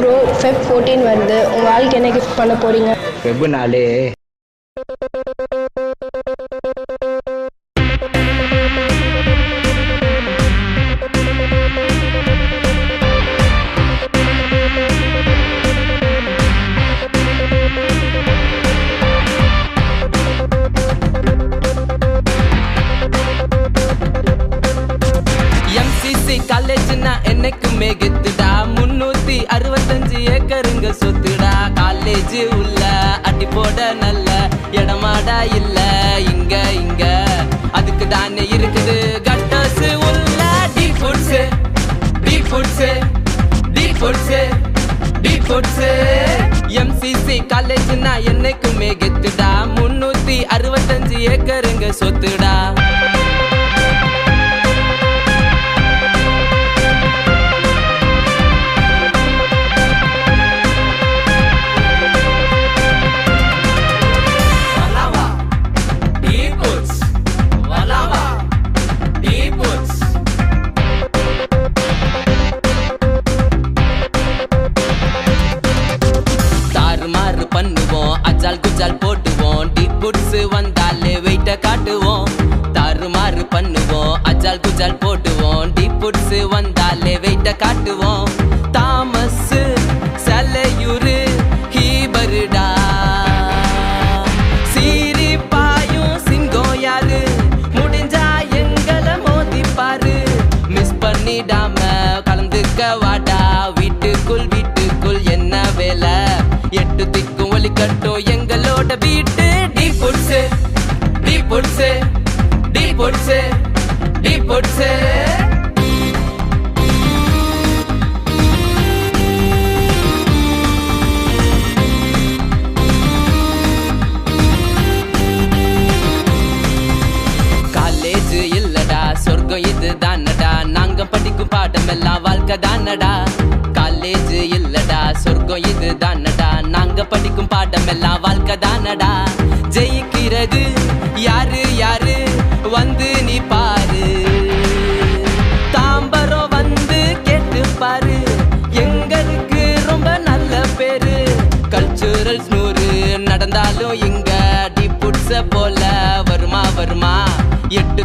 Bro Feb 14 வருது. உங்கள் ஆளுக்கு என்ன கிஃப்ட் பண்ண போகிறீங்க? ஃபெப் 4. காலேஜ்னா என்னைக்குமே கெத்துடா. 365 ஏக்கருங்க சொத்துடா. காலேஜ் உள்ள அடி போட நல்ல இடமாடா இல்ல இங்க இங்க. அதுக்கு தானே இருக்குது கட்டர்ஸ் உள்ள deep foods deep foods deep foods deep foods. MCC காலேஜ்னா என்னைக்குமே கெத்துடா. 365 ஏக்கருங்க சொத்துடா. பண்ணுவோம் அஜால் குஜால் போட்டுவோம். டீப் ஃபுட்ஸ் வந்தாலே வெயிட்ட காட்டுவோம். தாறுமாறு பண்ணுவோம் அஜால் குஜால் போட்டுவோம். டீப் ஃபுட்ஸ் வந்தாலே வெயிட்ட காட்டுவோம். தாமஸ் சலையூரு ஹீபருடா. சீரி பாயும் சிங்கம் யாரு? முடிஞ்சா எங்களை மோதிப்பாரு. மிஸ் பண்ணிடாம கலந்துக்க வாடா. வீட்டுக்குள் வீட்டுக்குள் என்ன வேலை? 8 திக்கும் ஒலிக்கட்டும் எங்களோட வீட்டு. Deep foods deep foods deep foods deep foods. College இல்லடா சொர்க்கம் இது தானடா. நாங்க படிக்கும் பாடம் எல்லாம் வாழ்க்கை தானடா. காலேஜ் இல்லடா சொர்க்கம் இது தானடா. நாங்க படிக்கும் பாடம் எல்லாம் வாழ்க்கை தானடா. ஜெயிக்கிறது யாரு யாரு வந்து நீ பாரு. தாம்பரம் வந்து கேட்டு பாரு. எங்களுக்கு ரொம்ப நல்ல பேரு. கல்ச்சுரல்ஸ் 100 நடந்தாலும் இங்க டீப் ஃபுட்ஸ போல வருமா வருமா? 8